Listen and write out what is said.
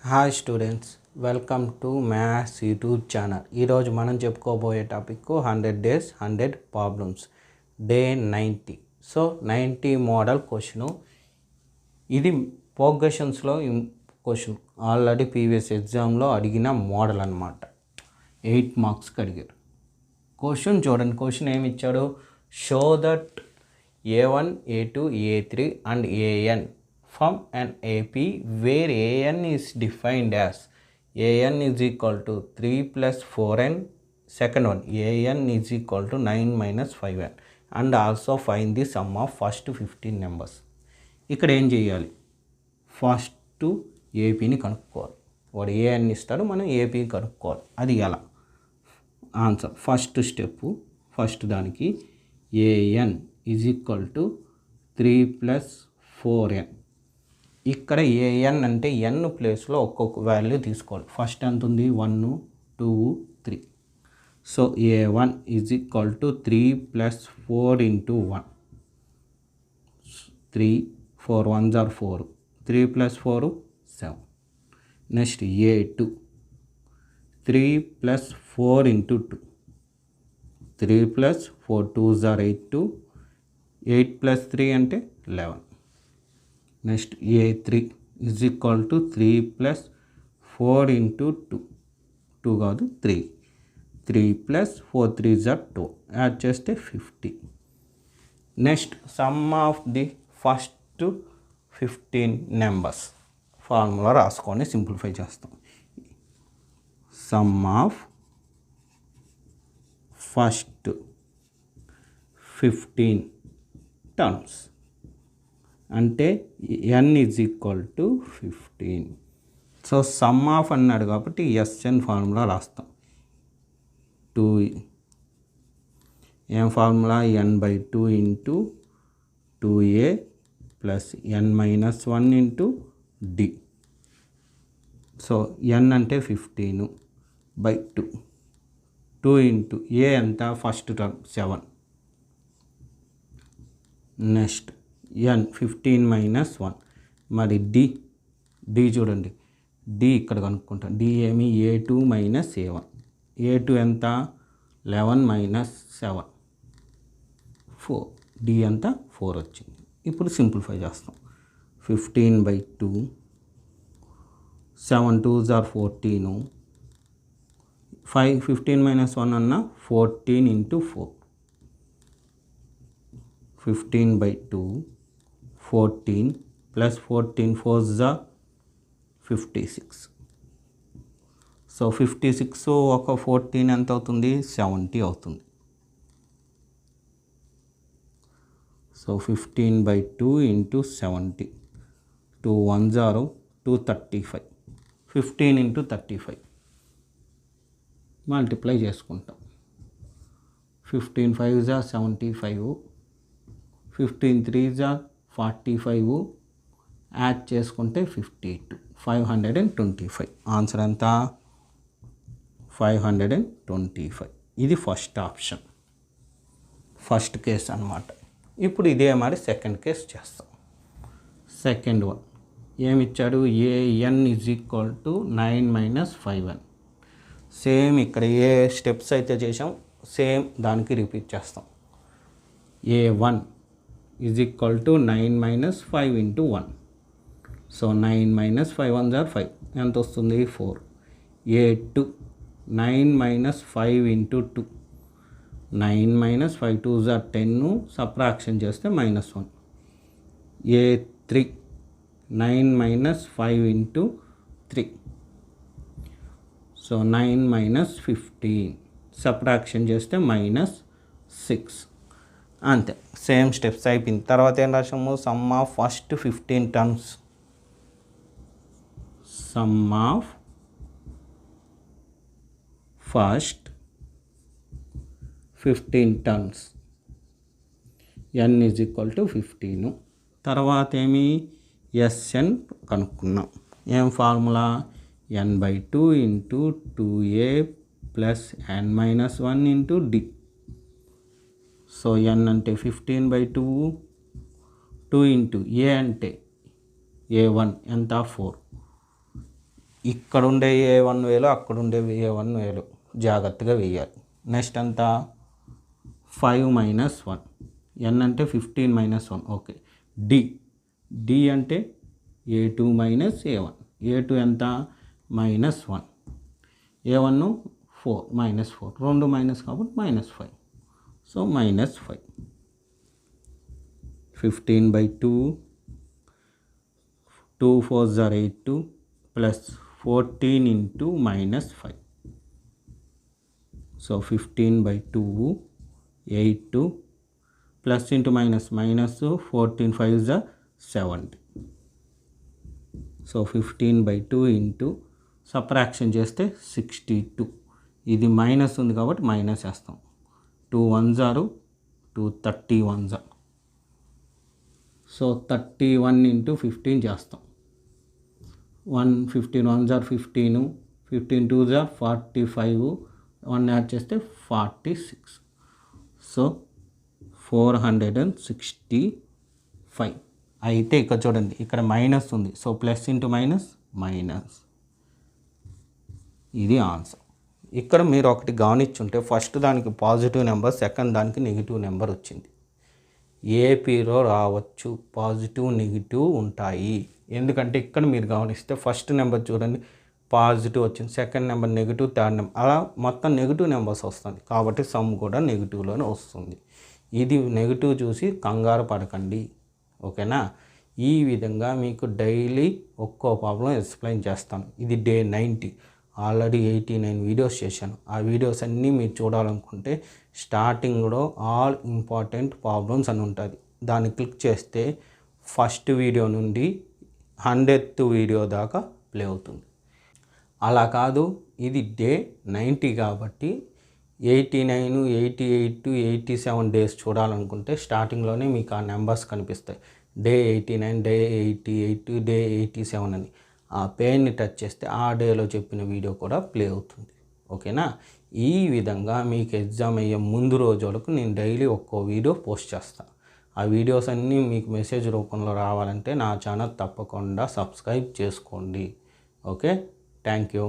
Hi students, welcome to maths YouTube channel. ఈరోజు మనం చెప్పుకోబోయే topic 100 days 100 problems day 90. So 90 model question. ఇది ప్రోగ్రెషన్స్లో క్వశ్చన్. ఆల్రెడీ ప్రీవియస్ ఎగ్జామ్లో అడిగిన మోడల్ అన్నమాట. 8 మార్క్స్కి అడిగారు. క్వశ్చన్ చూడండి. క్వశ్చన్ ఏమి ఇచ్చాడు? Show that A1, A2, A3 and AN from an AP where AN is defined as AN is equal to 3 plus 4n, second one AN is equal to 9 minus 5n, and also find the sum of first 15 numbers. ఇక్కడ ఏం చేయాలి? First ఏపీని కనుక్కోవాలి. వాడు AN ఇస్తాడు, మనం ఏపీని కనుక్కోవాలి. అది ఎలా? Answer first step. ఫస్ట్ దానికి AN is equal to 3 plus 4n. ఇక్కడ AN అంటే n ప్లేస్లో ఒక్కొక్క వాల్యూ తీసుకోవాలి. ఫస్ట్ ఎంత ఉంది? 1, 2, 3. So A1 is equal to 3 plus 4 into 1. 3, 4 1s are 4. 3 plus 4 7. Next A2 3 plus 4 into 2. 3 plus 4 2s are 8. 8 plus 3 అంటే 11. Next A3 is equal to 3 plus 4 into 2. 2 కాదు 3. 3 plus 4 3s are 2. Add చేస్తే 50. Next some of the first 15 numbers. Formula రాసుకొని simplify చేస్తాం. Some of first 15 terms అంటే n is equal to 15. So some of అన్నాడు కాబట్టి SN formula రాస్తాం. 2 ఏం formula? n/2 into 2a plus n-1 into d. So n అంటే 15/2. 2 into a ఎంత? First term 7. Next n 15 minus 1. మరి d చూడండి. d ఇక్కడ కనుక్కుంటాం. d ఏమి? A2 minus A1. A2 ఎంత? 11 మైనస్ 7 4. d ఎంత? 4 వచ్చింది. ఇప్పుడు సింప్లిఫై చేస్తాం. 15/2. 7 2s are 14. 15 మైనస్ 1 అన్న 14 into 4. 15/2 14 plus 14 4s are 56. So 56 ఒక 14 ఎంత అవుతుంది? 70 అవుతుంది. So 15/2 into 70. 2 1s are 235. 15 into 35 multiply చేసుకుంటాం. 15 5s are 75. 15 3s are 45. Add చేసుకుంటే 52. 525. ఆన్సర్ ఎంత? 525. ఇది ఫస్ట్ ఆప్షన్, ఫస్ట్ కేస్ అన్నమాట. ఇప్పుడు ఇదే మరి సెకండ్ కేస్ చేస్తాం. సెకండ్ వన్ ఏమిచ్చాడు? AN is equal to 9 minus 5n. Same ఇక్కడ ఏ స్టెప్స్ అయితే చేసాం సేమ్ దానికి రిపీట్ చేస్తాం. A1 is equal to 9 minus 5 into 1. So 9 minus 5 1s are 5. ఎంత వస్తుంది? 4. A2 9 minus 5 into 2. 9 minus 5 2s are 10. Subtraction చేస్తే -1. A3 9 minus 5 into 3. So 9 minus 15. Subtraction చేస్తే -6. అంతే. సేమ్ స్టెప్స్ అయిపోయింది. తర్వాత ఏం రాసాము? Sum of first 15 terms. Sum of first 15 terms n is equal to 15. తర్వాత ఏమి? SN కనుక్కున్నాం. ఏం formula? n/2 into 2a plus n-1 into d. So n అంటే 15/2. 2 ఇంటూ a అంటే A1 ఎంత? 4. ఇక్కడ ఉండే A1 వేలు అక్కడ ఉండే A1 వేలు జాగ్రత్తగా వేయాలి. నెక్స్ట్ అంతా 5 మైనస్ 1, n అంటే 15 మైనస్ 1. ఓకే. డి అంటే A2 మైనస్ A1. A2 ఎంత? -1. A1 4 -4, రెండు మైనస్ కాబట్టి -5. So -5. 15/2, 2 4s are 8 plus 14 into -5. So 15/2, 8 plus into minus 14 5s are 70. So 15/2 into subtraction చేస్తే 62. ఇది మైనస్ ఉంది కాబట్టి మైనస్ వేస్తాం. 2 1s are 2 31s are. So 31 into 15 చేస్తాం. 15 1s are 15, 15 2s are 45, 1 add చేస్తే 46. సో 465. అయితే ఇక్కడ చూడండి, ఇక్కడ మైనస్ ఉంది. So plus into minus minus. ఇది ఆన్సర్. ఇక్కడ మీరు ఒకటి గమనించుంటే ఫస్ట్ దానికి పాజిటివ్ నెంబర్, సెకండ్ దానికి నెగిటివ్ నెంబర్ వచ్చింది. ఏపీలో రావచ్చు, పాజిటివ్ నెగిటివ్ ఉంటాయి. ఎందుకంటే ఇక్కడ మీరు గమనిస్తే ఫస్ట్ నెంబర్ చూడండి పాజిటివ్ వచ్చింది, second number negative, third number అలా మొత్తం నెగిటివ్ నెంబర్స్ వస్తుంది. కాబట్టి సమ్ కూడా నెగిటివ్లోనే వస్తుంది. ఇది నెగిటివ్ చూసి కంగారు పడకండి, ఓకేనా. ఈ విధంగా మీకు డైలీ ఒక్కో ప్రాబ్లం ఎక్స్ప్లెయిన్ చేస్తాను. ఇది డే 90. ఆల్రెడీ 89 వీడియోస్ చేశాను. ఆ వీడియోస్ అన్నీ మీరు చూడాలనుకుంటే స్టార్టింగ్లో ఆల్ ఇంపార్టెంట్ ప్రాబ్లమ్స్ అని ఉంటుంది. దాన్ని క్లిక్ చేస్తే ఫస్ట్ వీడియో నుండి 100th వీడియో దాకా ప్లే అవుతుంది. అలా కాదు, ఇది డే 90 కాబట్టి 89, 88, 87 డేస్ చూడాలనుకుంటే స్టార్టింగ్లోనే మీకు ఆ నెంబర్స్ కనిపిస్తాయి. డే 89, డే 88, డే 87 అని. ఆ పేరుని టచ్ చేస్తే ఆ డేలో చెప్పిన వీడియో కూడా ప్లే అవుతుంది, ఓకేనా. ఈ విధంగా మీకు ఎగ్జామ్ అయ్యే ముందు రోజులకు నేను డైలీ ఒక్కో వీడియో పోస్ట్ చేస్తాను. ఆ వీడియోస్ అన్నీ మీకు మెసేజ్ రూపంలో రావాలంటే నా ఛానల్ తప్పకుండా సబ్స్క్రైబ్ చేసుకోండి. Okay, thank you.